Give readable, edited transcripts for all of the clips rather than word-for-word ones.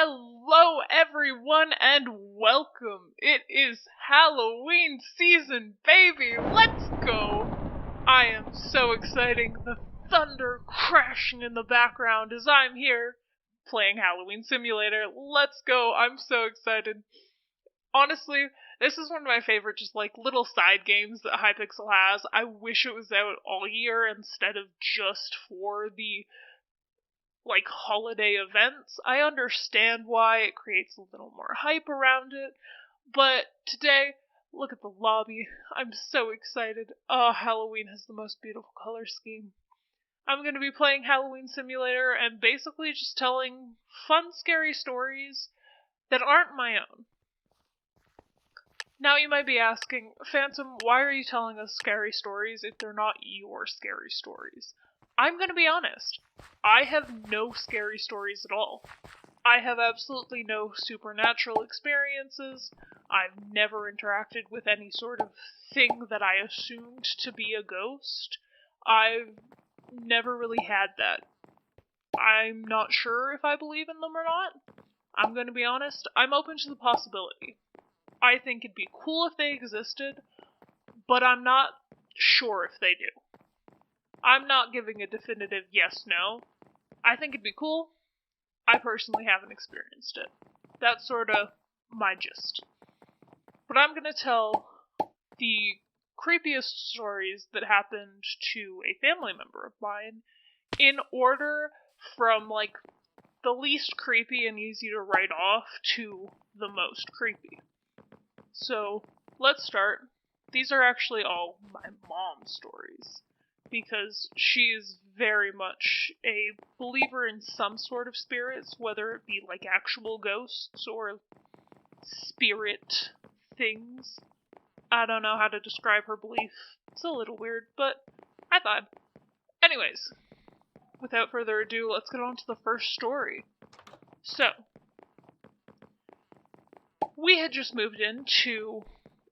Hello everyone and welcome! It is Halloween season, baby! Let's go! I am so excited, the thunder crashing in the background as I'm here playing Halloween Simulator. Let's go! I'm so excited. Honestly, this is one of my favorite just little side games that Hypixel has. I wish it was out all year instead of just for the holiday events. I understand why it creates a little more hype around it, but today, look at the lobby. I'm so excited. Oh, Halloween has the most beautiful color scheme. I'm going to be playing Halloween Simulator and basically just telling fun, scary stories that aren't my own. Now you might be asking, Phantom, why are you telling us scary stories if they're not your scary stories? I'm gonna be honest, I have no scary stories at all. I have absolutely no supernatural experiences. I've never interacted with any sort of thing that I assumed to be a ghost. I've never really had that. I'm not sure if I believe in them or not. I'm gonna be honest, I'm open to the possibility. I think it'd be cool if they existed, but I'm not sure if they do. I'm not giving a definitive yes-no. I think it'd be cool. I personally haven't experienced it. That's sort of my gist. But I'm going to tell the creepiest stories that happened to a family member of mine in order from, the least creepy and easy to write off to the most creepy. So, let's start. These are actually all my mom's stories, because she is very much a believer in some sort of spirits, whether it be actual ghosts or spirit things. I don't know how to describe her belief. It's a little weird, but I thought. Anyways, without further ado, let's get on to the first story. So, we had just moved into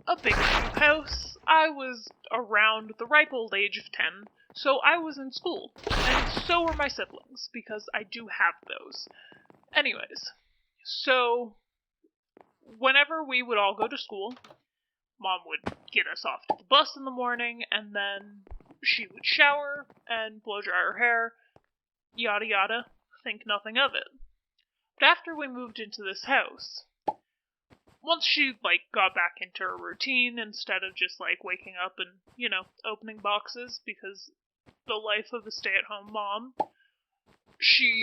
a big new house. I was around the ripe old age of 10, so I was in school, and so were my siblings, because I do have those. Anyways, so whenever we would all go to school, Mom would get us off to the bus in the morning, and then she would shower and blow dry her hair, yada yada, think nothing of it. But after we moved into this house, once she, got back into her routine, instead of just, waking up and, opening boxes, because the life of a stay-at-home mom, she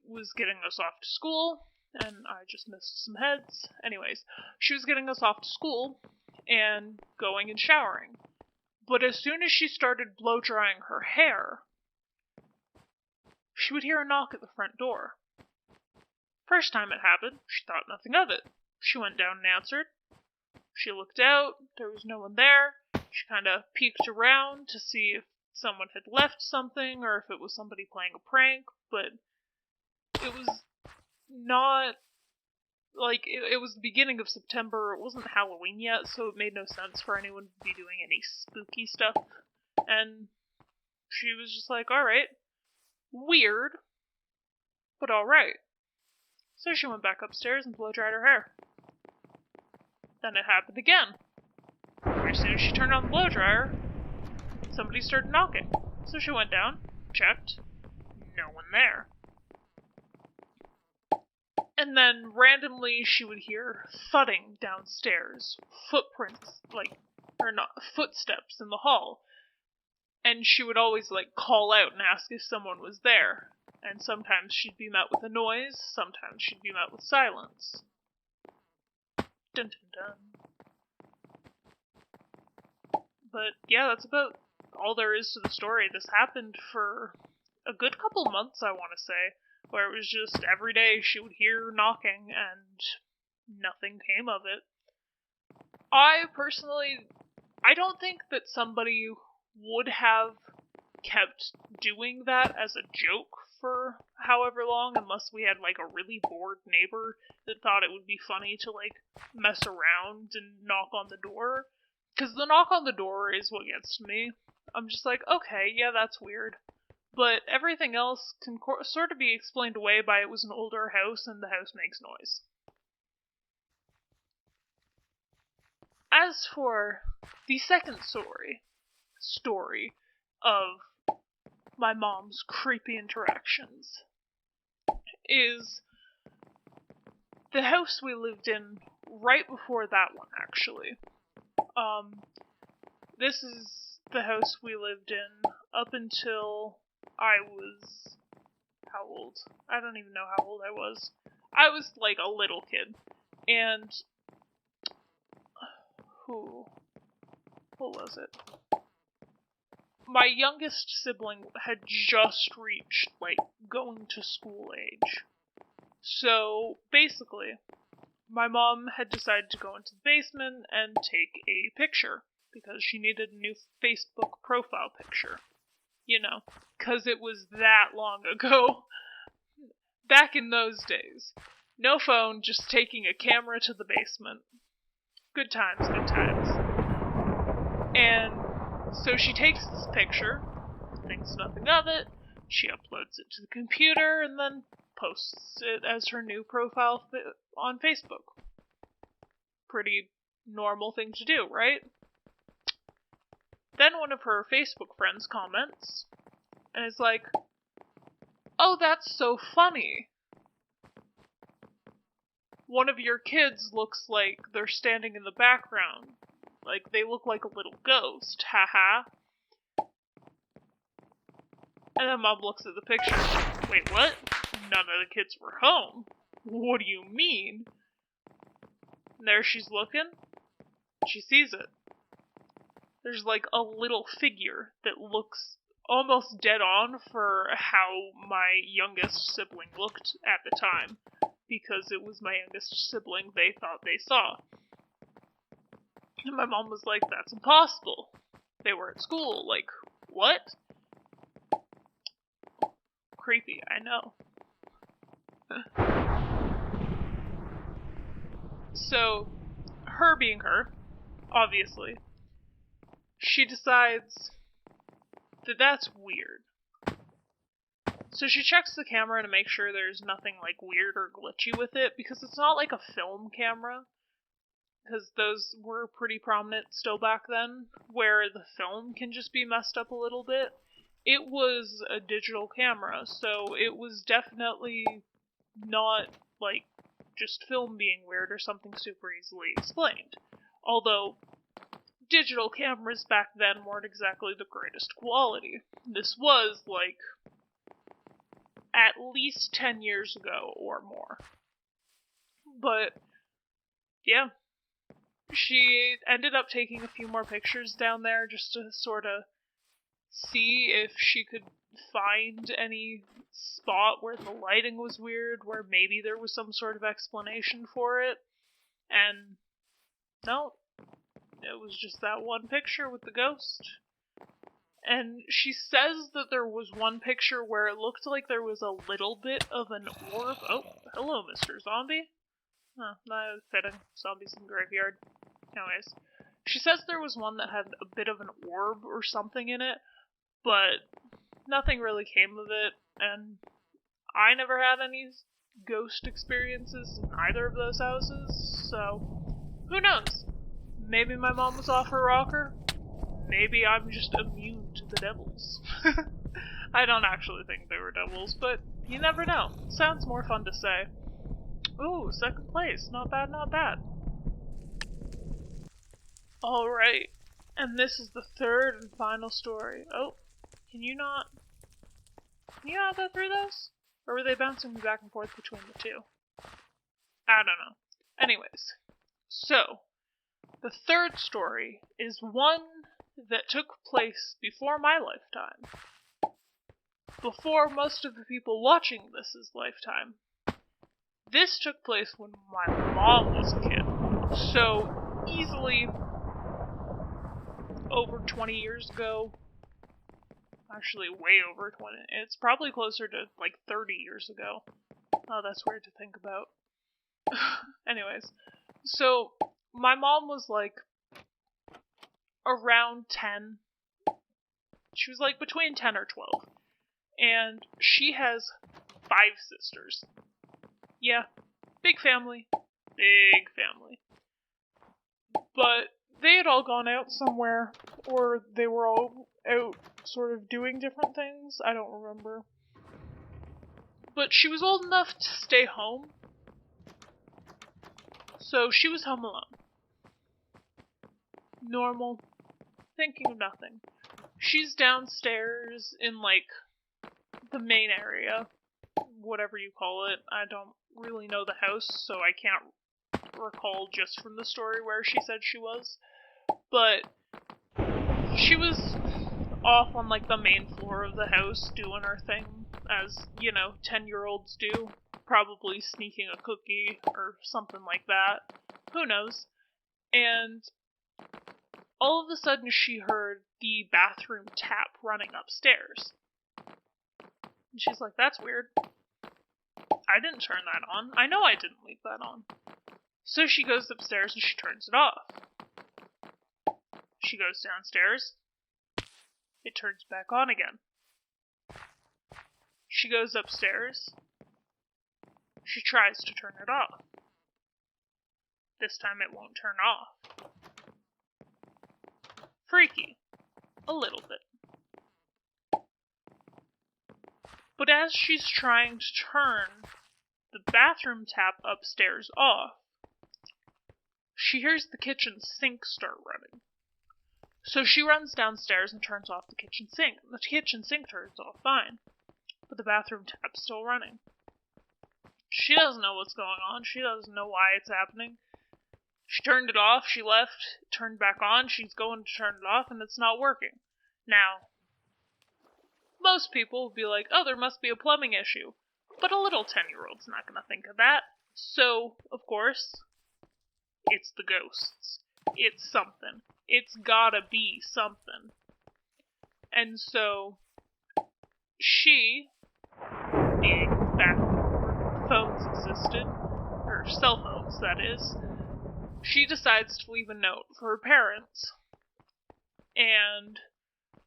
was getting us off to school, and I just missed some heads. Anyways, she was getting us off to school, and going and showering. But as soon as she started blow-drying her hair, she would hear a knock at the front door. First time it happened, she thought nothing of it. She went down and answered. She looked out, there was no one there. She kind of peeked around to see if someone had left something or if it was somebody playing a prank, but it was not, it was the beginning of September, it wasn't Halloween yet, so it made no sense for anyone to be doing any spooky stuff. And she was just alright, weird, but alright. So she went back upstairs and blow-dried her hair. Then it happened again. As soon as she turned on the blow-dryer, somebody started knocking. So she went down, checked, no one there. And then randomly she would hear thudding downstairs, footprints, footsteps in the hall. And she would always call out and ask if someone was there. And sometimes she'd be met with a noise, sometimes she'd be met with silence. Dun dun dun. But yeah, that's about all there is to the story. This happened for a good couple months, I want to say, where it was just every day she would hear knocking and nothing came of it. I don't think that somebody would have kept doing that as a joke for however long, unless we had a really bored neighbor that thought it would be funny to mess around and knock on the door. Because the knock on the door is what gets to me. I'm just okay, yeah, that's weird. but everything else can sort of be explained away by it was an older house and the house makes noise. As for the second story of my mom's creepy interactions, is the house we lived in right before that one, actually. This is the house we lived in up until I was... how old? I don't even know how old I was. I was like a little kid. And... what was it? My youngest sibling had just reached, like, going to school age. So, basically, my mom had decided to go into the basement and take a picture, because she needed a new Facebook profile picture. You know, because it was that long ago. Back in those days. No phone, just taking a camera to the basement. Good times, good times. And so she takes this picture, thinks nothing of it, she uploads it to the computer, and then posts it as her new profile on Facebook. Pretty normal thing to do, right? Then one of her Facebook friends comments, and is like, "Oh, that's so funny. One of your kids looks like they're standing in the background. Like, they look like a little ghost, haha." And then Mom looks at the picture. "Wait, what? None of the kids were home. What do you mean?" And there she's looking. She sees it. There's like a little figure that looks almost dead on for how my youngest sibling looked at the time. Because it was my youngest sibling they thought they saw. And my mom was like, "That's impossible. They were at school. Like, what?" Creepy, I know. So, her being her, obviously, she decides that that's weird. So she checks the camera to make sure there's nothing like weird or glitchy with it, because it's not like a film camera, because those were pretty prominent still back then, where the film can just be messed up a little bit. It was a digital camera, so it was definitely not like just film being weird or something super easily explained. Although digital cameras back then weren't exactly the greatest quality. This was like at least 10 years ago or more. But yeah, she ended up taking a few more pictures down there just to sort of see if she could find any spot where the lighting was weird, where maybe there was some sort of explanation for it. And no, it was just that one picture with the ghost. And she says that there was one picture where it looked like there was a little bit of an orb. Oh, hello, Mr. Zombie. Oh, that was fitting. Zombies in the graveyard. Anyways, she says there was one that had a bit of an orb or something in it, but nothing really came of it, and I never had any ghost experiences in either of those houses, so who knows? Maybe my mom was off her rocker. Maybe I'm just immune to the devils. I don't actually think they were devils, but you never know. Sounds more fun to say. Ooh, second place. Not bad, not bad. Alright, and this is the third and final story. Oh, can you not go through those? Or were they bouncing me back and forth between the two? I don't know. Anyways, so, the third story is one that took place before my lifetime. Before most of the people watching this' lifetime. This took place when my mom was a kid. So, easily over 20 years ago. Actually, way over 20. It's probably closer to, like, 30 years ago. Oh, that's weird to think about. Anyways, so, my mom was, like, around 10. She was, like, between 10 or 12. And she has 5 sisters. Yeah, big family. Big family. But they had all gone out somewhere, or they were all out sort of doing different things. I don't remember. But she was old enough to stay home, so she was home alone. Normal, thinking of nothing. She's downstairs in, like, the main area, whatever you call it. I don't really know the house, so I can't recall just from the story where she said she was. But she was off on, like, the main floor of the house doing her thing, as, 10-year-olds do. Probably sneaking a cookie or something like that. Who knows? And all of a sudden she heard the bathroom tap running upstairs. And she's like, that's weird. I didn't turn that on. I know I didn't leave that on. So she goes upstairs and she turns it off. She goes downstairs. It turns back on again. She goes upstairs. She tries to turn it off. This time it won't turn off. Freaky. A little bit. But as she's trying to turn the bathroom tap upstairs off, she hears the kitchen sink start running. So she runs downstairs and turns off the kitchen sink. The kitchen sink turns off fine, but the bathroom tap's still running. She doesn't know what's going on. She doesn't know why it's happening. She turned it off, she left, turned back on, she's going to turn it off, and it's not working. Now, most people would be like, oh, there must be a plumbing issue. But a little 10-year-old's not going to think of that. So, of course, it's the ghosts. It's something. It's gotta be something. And so, she, being back when phones existed, or cell phones, that is, she decides to leave a note for her parents. And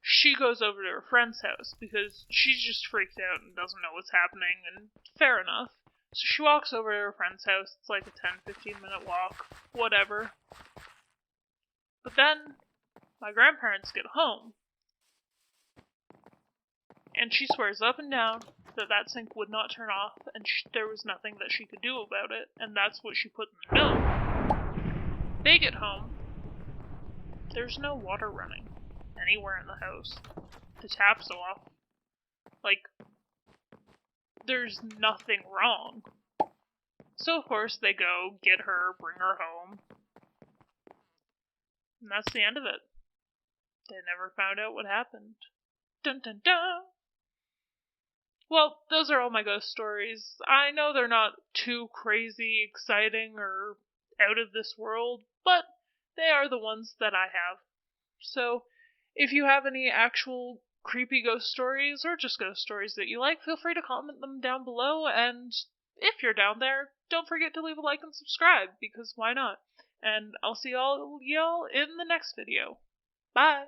she goes over to her friend's house because she's just freaked out and doesn't know what's happening, and fair enough. So she walks over to her friend's house. It's like a 10-15 minute walk, whatever. But then my grandparents get home, and she swears up and down that that sink would not turn off, and there was nothing that she could do about it, and that's what she put in the note. They get home. There's no water running anywhere in the house. The tap's off. Like, there's nothing wrong. So, of course, they go, get her, bring her home. And that's the end of it. They never found out what happened. Dun dun dun! Well, those are all my ghost stories. I know they're not too crazy, exciting, or out of this world, but they are the ones that I have. So, if you have any actual creepy ghost stories, or just ghost stories that you like, feel free to comment them down below, and if you're down there, don't forget to leave a like and subscribe, because why not? And I'll see y'all in the next video. Bye!